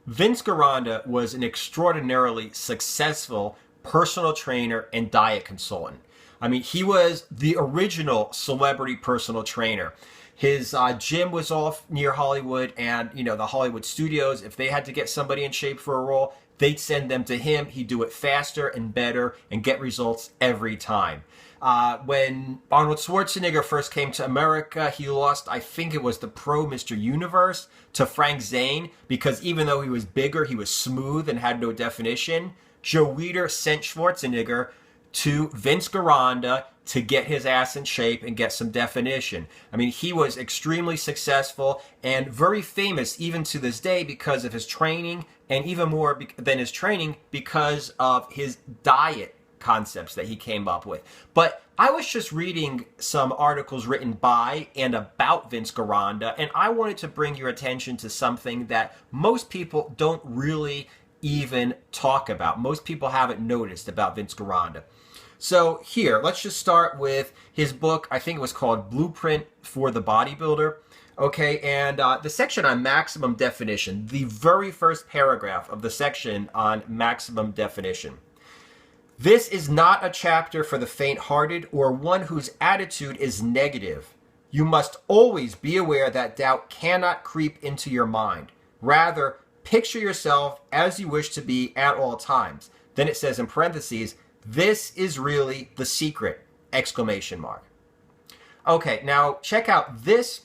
Vince Gironda was an extraordinarily successful personal trainer and diet consultant. I mean, he was the original celebrity personal trainer. His gym was off near Hollywood, and, you know, the Hollywood studios, if they had to get somebody in shape for a role, they'd send them to him. He'd do it faster and better and get results every time. When Arnold Schwarzenegger first came to America, he lost, I think it was the Pro Mr. Universe, to Frank Zane, because even though he was bigger, he was smooth and had no definition. Joe Weider sent Schwarzenegger to Vince Gironda to get his ass in shape and get some definition. I mean, he was extremely successful and very famous even to this day because of his training, and even more than his training, because of his diet concepts that he came up with. But I was just reading some articles written by and about Vince Gironda, and I wanted to bring your attention to something that most people don't really even talk about. Most people haven't noticed about Vince Gironda. So here, let's just start with his book. I think it was called Blueprint for the Bodybuilder. Okay, and the section on maximum definition, the very first paragraph of the section on maximum definition. This is not a chapter for the faint-hearted or one whose attitude is negative. You must always be aware that doubt cannot creep into your mind. Rather, picture yourself as you wish to be at all times. Then it says in parentheses, "This is really the secret!" Exclamation mark. Okay, now check out this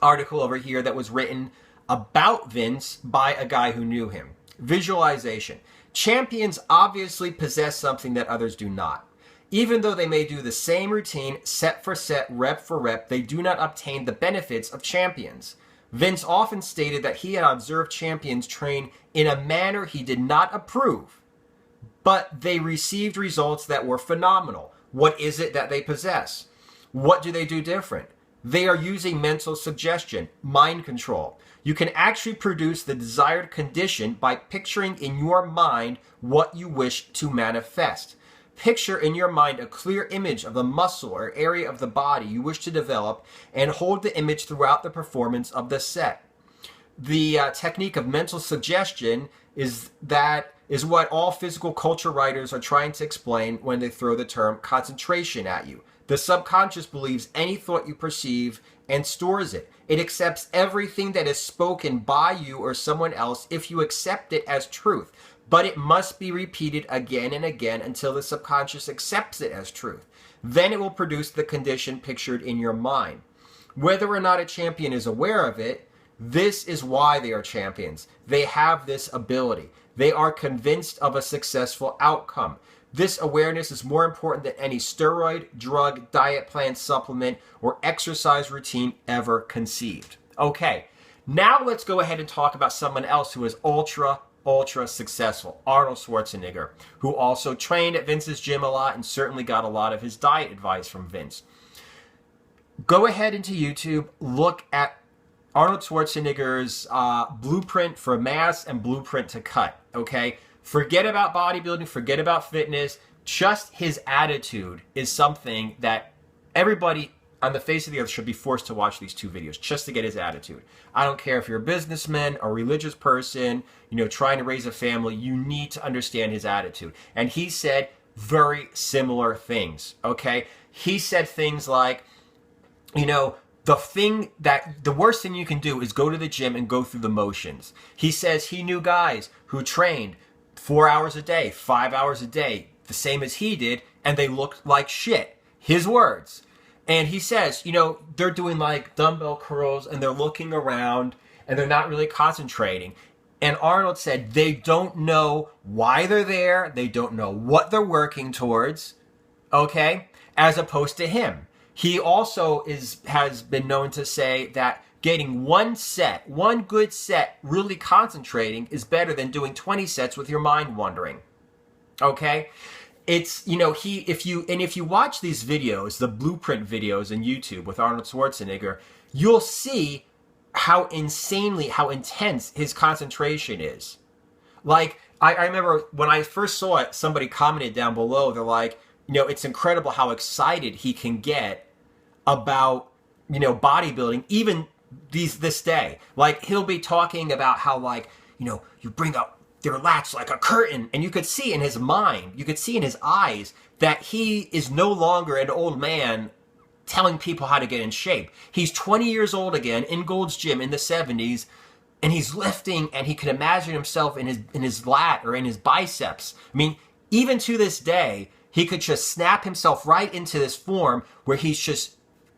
article over here that was written about Vince by a guy who knew him. Visualization. Champions obviously possess something that others do not. Even though they may do the same routine, set for set, rep for rep, they do not obtain the benefits of champions. Vince often stated that he had observed champions train in a manner he did not approve, but they received results that were phenomenal. What is it that they possess? What do they do different? They are using mental suggestion, mind control. You can actually produce the desired condition by picturing in your mind what you wish to manifest. Picture in your mind a clear image of the muscle or area of the body you wish to develop and hold the image throughout the performance of the set. The technique of mental suggestion is what all physical culture writers are trying to explain when they throw the term concentration at you. The subconscious believes any thought you perceive and stores it. It accepts everything that is spoken by you or someone else if you accept it as truth. But it must be repeated again and again until the subconscious accepts it as truth. Then it will produce the condition pictured in your mind. Whether or not a champion is aware of it, this is why they are champions. They have this ability. They are convinced of a successful outcome. This awareness is more important than any steroid, drug, diet plan, supplement, or exercise routine ever conceived. Okay, now let's go ahead and talk about someone else who is ultra successful, Arnold Schwarzenegger, who also trained at Vince's gym a lot and certainly got a lot of his diet advice from Vince. Go ahead into YouTube, look at Arnold Schwarzenegger's Blueprint for Mass and Blueprint to Cut, okay? Forget about bodybuilding, forget about fitness. Just his attitude is something that everybody on the face of the earth should be forced to watch these two videos just to get his attitude. I don't care if you're a businessman, a religious person, trying to raise a family, you need to understand his attitude. And he said very similar things, okay? He said things like, the worst thing you can do is go to the gym and go through the motions. He says he knew guys who trained 4 hours a day, 5 hours a day, the same as he did, and they looked like shit. His words. And he says, they're doing like dumbbell curls and they're looking around and they're not really concentrating. And Arnold said they don't know why they're there. They don't know what they're working towards. Okay? As opposed to him. He also has been known to say that getting one good set, really concentrating is better than doing 20 sets with your mind wandering. Okay? It's, if you watch these videos, the Blueprint videos on YouTube with Arnold Schwarzenegger, you'll see how intense his concentration is. Like, I remember when I first saw it, somebody commented down below, they're like, it's incredible how excited he can get about, bodybuilding, even this day. Like, he'll be talking about how, like, you bring up their lats like a curtain. And you could see in his mind, you could see in his eyes that he is no longer an old man telling people how to get in shape. He's 20 years old again in Gold's Gym in the 70s, and he's lifting, and he can imagine himself in his lat or in his biceps. I mean, even to this day, he could just snap himself right into this form where he's just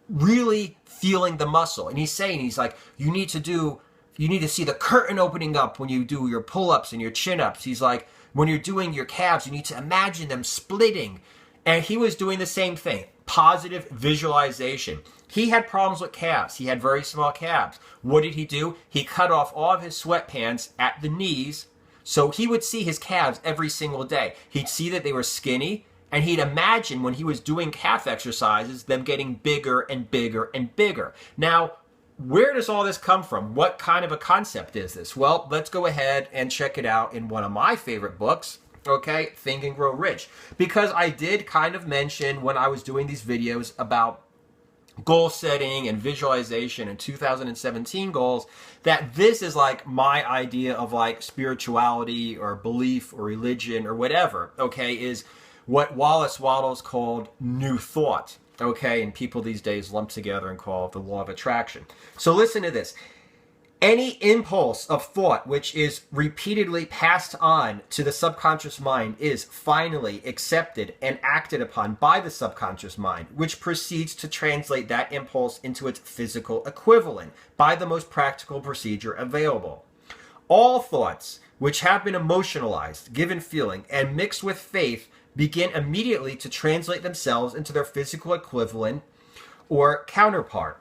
really feeling the muscle. And he's like, you need to see the curtain opening up when you do your pull-ups and your chin-ups. He's like, when you're doing your calves, you need to imagine them splitting. And he was doing the same thing, positive visualization. He had problems with calves. He had very small calves. What did he do? He cut off all of his sweatpants at the knees, so he would see his calves every single day. He'd see that they were skinny, and he'd imagine when he was doing calf exercises, them getting bigger and bigger and bigger. Now, where does all this come from? What kind of a concept is this? Well, let's go ahead and check it out in one of my favorite books, okay, Think and Grow Rich. Because I did kind of mention when I was doing these videos about goal setting and visualization and 2017 goals, that this is like my idea of like spirituality or belief or religion or whatever, okay, is what Wallace Wattles called New Thought, okay, and people these days lump together and call it the law of attraction. So listen to this. Any impulse of thought which is repeatedly passed on to the subconscious mind is finally accepted and acted upon by the subconscious mind, which proceeds to translate that impulse into its physical equivalent by the most practical procedure available. All thoughts which have been emotionalized, given feeling, and mixed with faith begin immediately to translate themselves into their physical equivalent or counterpart.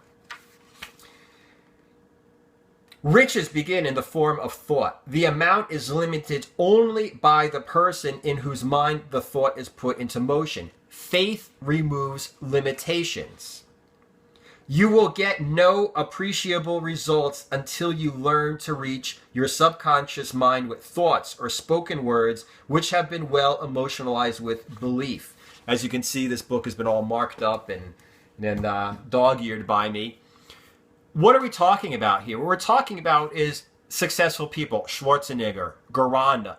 Riches begin in the form of thought. The amount is limited only by the person in whose mind the thought is put into motion. Faith removes limitations. You will get no appreciable results until you learn to reach your subconscious mind with thoughts or spoken words which have been well emotionalized with belief. As you can see, this book has been all marked up and dog-eared by me. What are we talking about here? What we're talking about is successful people, Schwarzenegger, Gironda,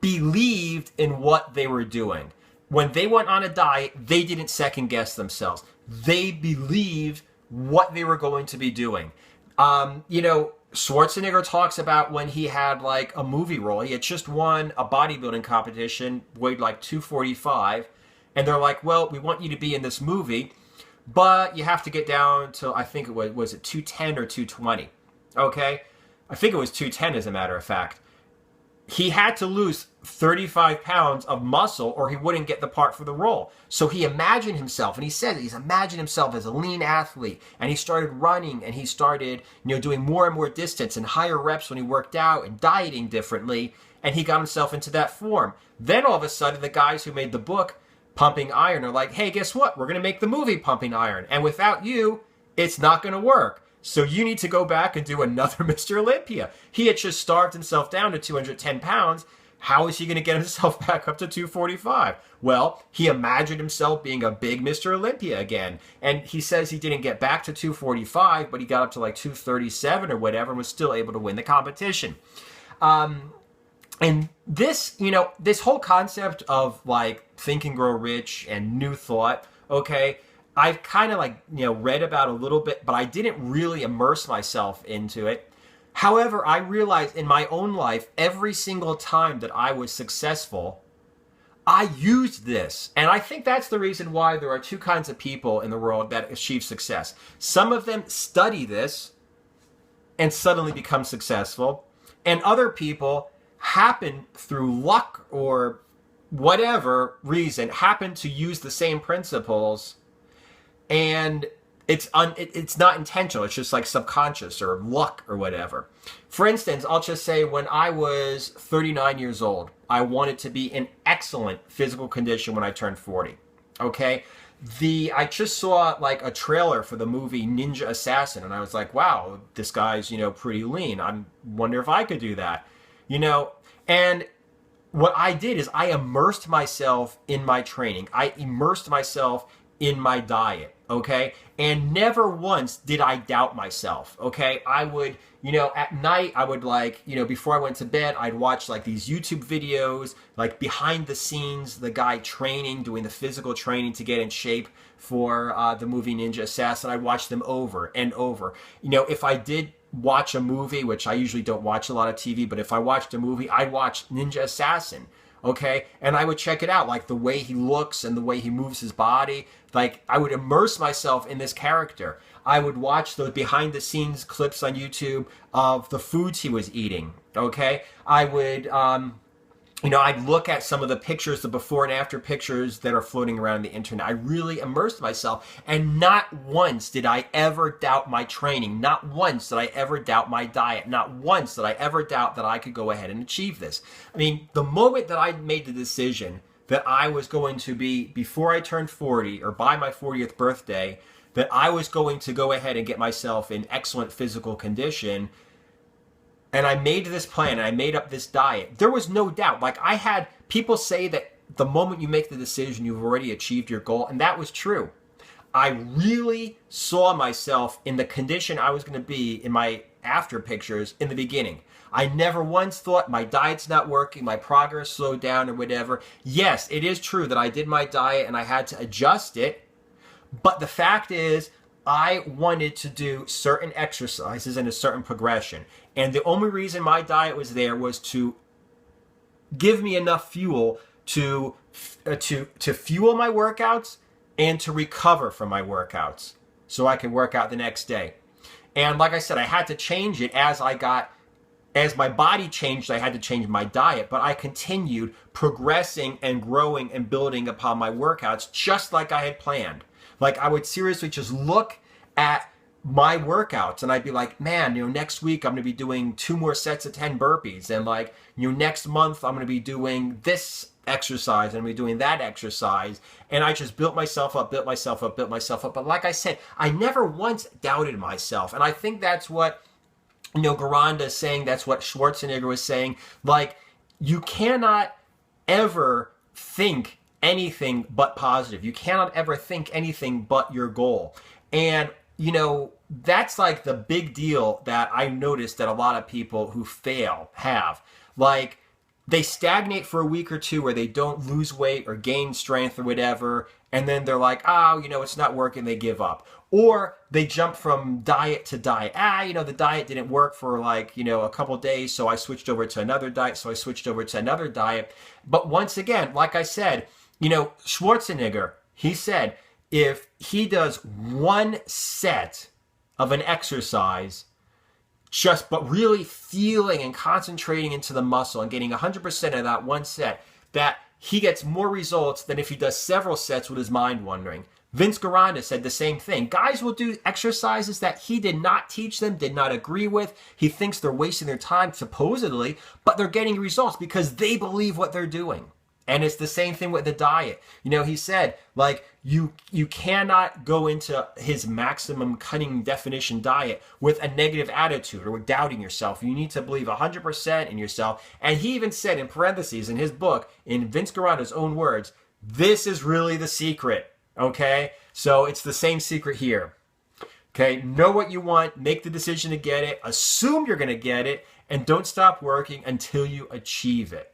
believed in what they were doing. When they went on a diet, they didn't second guess themselves. They believed what they were going to be doing. Schwarzenegger talks about when he had like a movie role. He had just won a bodybuilding competition, weighed like 245, and they're like, well, we want you to be in this movie, but you have to get down to, I think it was it 210 or 220, okay? I think it was 210 as a matter of fact. He had to lose 35 pounds of muscle or he wouldn't get the part for the role. So he imagined himself, and he said he's imagined himself as a lean athlete, and he started running, and he started doing more and more distance and higher reps when he worked out and dieting differently, and he got himself into that form. Then all of a sudden, the guys who made the book Pumping Iron are like, hey, guess what? We're going to make the movie Pumping Iron. And without you, it's not going to work. So you need to go back and do another Mr. Olympia. He had just starved himself down to 210 pounds. How is he going to get himself back up to 245? Well, he imagined himself being a big Mr. Olympia again. And he says he didn't get back to 245, but he got up to like 237 or whatever and was still able to win the competition. And this, this whole concept of like Think and Grow Rich and New Thought, okay, I've kind of like, read about a little bit, but I didn't really immerse myself into it. However, I realized in my own life, every single time that I was successful, I used this. And I think that's the reason why there are two kinds of people in the world that achieve success. Some of them study this and suddenly become successful, and other people happen through luck or whatever reason, happen to use the same principles, and it's not intentional. It's just like subconscious or luck or whatever. For instance, I'll just say when I was 39 years old, I wanted to be in excellent physical condition when I turned 40. Okay? I just saw like a trailer for the movie Ninja Assassin, and I was like, wow, this guy's, pretty lean. I wonder if I could do that. And what I did is I immersed myself in my training. I immersed myself in my diet. okay? And never once did I doubt myself, okay? I would, at night, I would before I went to bed, I'd watch like these YouTube videos, like behind the scenes, the guy training, doing the physical training to get in shape for the movie Ninja Assassin. I'd watch them over and over. If I did watch a movie, which I usually don't watch a lot of TV, but if I watched a movie, I'd watch Ninja Assassin. Okay, and I would check it out, like the way he looks and the way he moves his body. Like, I would immerse myself in this character. I would watch those behind the scenes clips on YouTube of the foods he was eating. Okay, I would, I'd look at some of the pictures, the before and after pictures that are floating around the internet. I really immersed myself, and not once did I ever doubt my training. Not once did I ever doubt my diet. Not once did I ever doubt that I could go ahead and achieve this. I mean, the moment that I made the decision that I was going to be, before I turned 40 or by my 40th birthday, that I was going to go ahead and get myself in excellent physical condition, and I made this plan and I made up this diet, there was no doubt. Like, I had people say that the moment you make the decision, you've already achieved your goal. And that was true. I really saw myself in the condition I was going to be in my after pictures in the beginning. I never once thought my diet's not working, my progress slowed down or whatever. Yes, it is true that I did my diet and I had to adjust it. But the fact is, I wanted to do certain exercises in a certain progression. And the only reason my diet was there was to give me enough fuel to fuel my workouts and to recover from my workouts so I could work out the next day. And like I said, I had to change it as my body changed. I had to change my diet, but I continued progressing and growing and building upon my workouts just like I had planned. Like, I would seriously just look at my workouts and I'd be like, man, next week I'm going to be doing 2 more sets of 10 burpees. And like, next month I'm going to be doing this exercise and I'm going to be doing that exercise. And I just built myself up. But like I said, I never once doubted myself. And I think that's what, Gironda is saying. That's what Schwarzenegger was saying. Like, you cannot ever think anything but positive. You cannot ever think anything but your goal. And that's like the big deal that I noticed that a lot of people who fail have. Like, they stagnate for a week or two where they don't lose weight or gain strength or whatever, and then they're like, it's not working, they give up. Or they jump from diet to diet. The diet didn't work for a couple days, so I switched over to another diet, But once again, like I said, Schwarzenegger, he said, if he does 1 set of an exercise, but really feeling and concentrating into the muscle and getting 100% of that 1 set, that he gets more results than if he does several sets with his mind wandering. Vince Gironda said the same thing. Guys will do exercises that he did not teach them, did not agree with. He thinks they're wasting their time, supposedly, but they're getting results because they believe what they're doing. And it's the same thing with the diet. He said, like, you cannot go into his maximum cutting definition diet with a negative attitude or with doubting yourself. You need to believe 100% in yourself. And he even said in parentheses in his book, in Vince Gironda's own words, this is really the secret. Okay? So it's the same secret here. Okay? Know what you want. Make the decision to get it. Assume you're going to get it. And don't stop working until you achieve it.